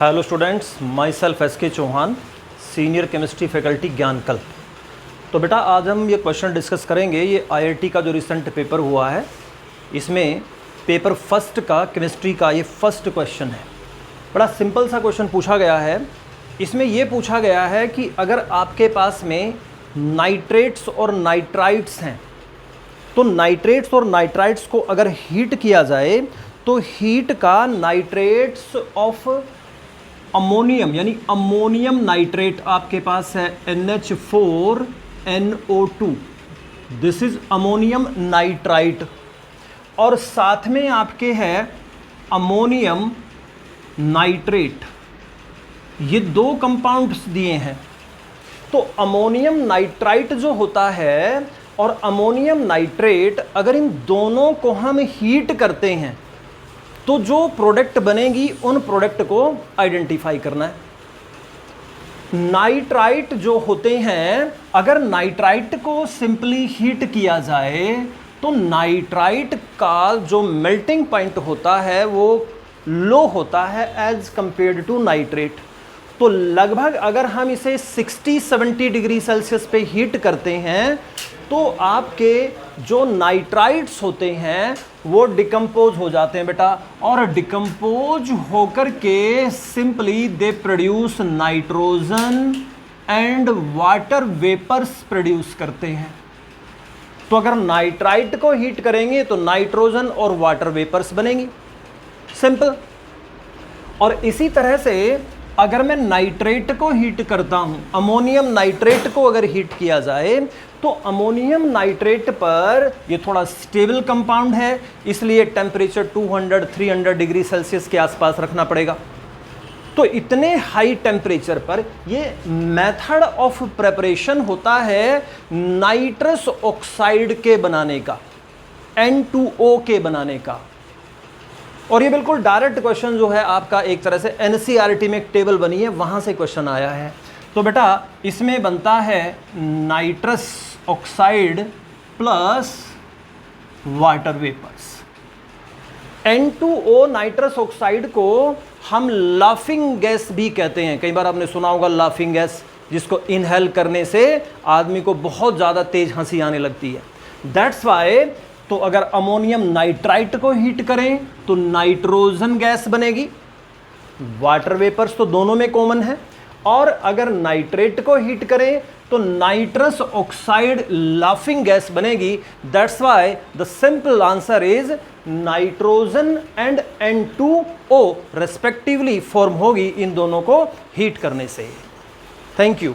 Hello students, my self S के Chauhan, senior chemistry faculty ज्ञानकल। तो बेटा आज हम ये क्वेश्चन डिस्कस करेंगे। ये आईआईटी का जो रिसेंट पेपर हुआ है, इसमें पेपर फर्स्ट का केमिस्ट्री का ये फर्स्ट क्वेश्चन है। बड़ा सिंपल सा क्वेश्चन पूछा गया है। इसमें ये पूछा गया है कि अगर आपके पास में नाइट्रेट्स और नाइट्राइट्स हैं, तो नाइट्रेट्स और नाइट्राइट्स को अगर हीट किया जाए तो हीट का नाइट्रेट्स ऑफ अमोनियम यानी अमोनियम नाइट्रेट आपके पास है NH4NO2, this is ammonium nitrite, और साथ में आपके है अमोनियम नाइट्रेट। ये दो कंपाउंड्स दिए हैं। तो अमोनियम नाइट्राइट जो होता है और अमोनियम नाइट्रेट, अगर इन दोनों को हम हीट करते हैं तो जो प्रोडक्ट बनेगी उन प्रोडक्ट को आइडेंटिफाई करना है। नाइट्राइट जो होते हैं, अगर नाइट्राइट को सिंपली हीट किया जाए तो नाइट्राइट का जो मेल्टिंग पॉइंट होता है वो लो होता है एज कंपेयर्ड टू नाइट्रेट। तो लगभग अगर हम इसे 60-70 डिग्री सेल्सियस पे हीट करते हैं तो आपके जो नाइट्राइट्स होते हैं वो डिकम्पोज हो जाते हैं बेटा, और डिकम्पोज होकर के simply they produce nitrogen and water vapours produce करते हैं। तो अगर नाइट्राइट को हीट करेंगे तो नाइट्रोजन और वाटर वेपर्स बनेंगी, सिंपल। और इसी तरह से अगर मैं नाइट्रेट को हीट करता हूं, अमोनियम नाइट्रेट को अगर हीट किया जाए तो अमोनियम नाइट्रेट पर ये थोड़ा स्टेबल कंपाउंड है, इसलिए टेम्परेचर 200-300 डिग्री सेल्सियस के आसपास रखना पड़ेगा। तो इतने हाई टेम्परेचर पर ये मेथड ऑफ प्रिपरेशन होता है नाइट्रस ऑक्साइड के बनाने का, N2O के बनाने का। और ये बिल्कुल डायरेक्ट क्वेश्चन जो है आपका, एक तरह से एनसीईआरटी में एक टेबल बनी है, वहां से क्वेश्चन आया है। तो बेटा इसमें बनता है nitrous oxide plus water vapours. N2O nitrous oxide को हम लाफिंग गैस भी कहते हैं। कई बार आपने सुना होगा लाफिंग गैस, जिसको इनहेल करने से आदमी को बहुत ज़्यादा तेज हंसी आने लगती है। दैट्स वाई तो अगर अमोनियम नाइट्राइट को हीट करें तो नाइट्रोजन गैस बनेगी, वाटर वेपर्स तो दोनों में कॉमन है। और अगर नाइट्रेट को हीट करें तो नाइट्रस ऑक्साइड लाफिंग गैस बनेगी। That's why the simple answer is nitrogen and N2O respectively form होगी इन दोनों को हीट करने से। Thank you.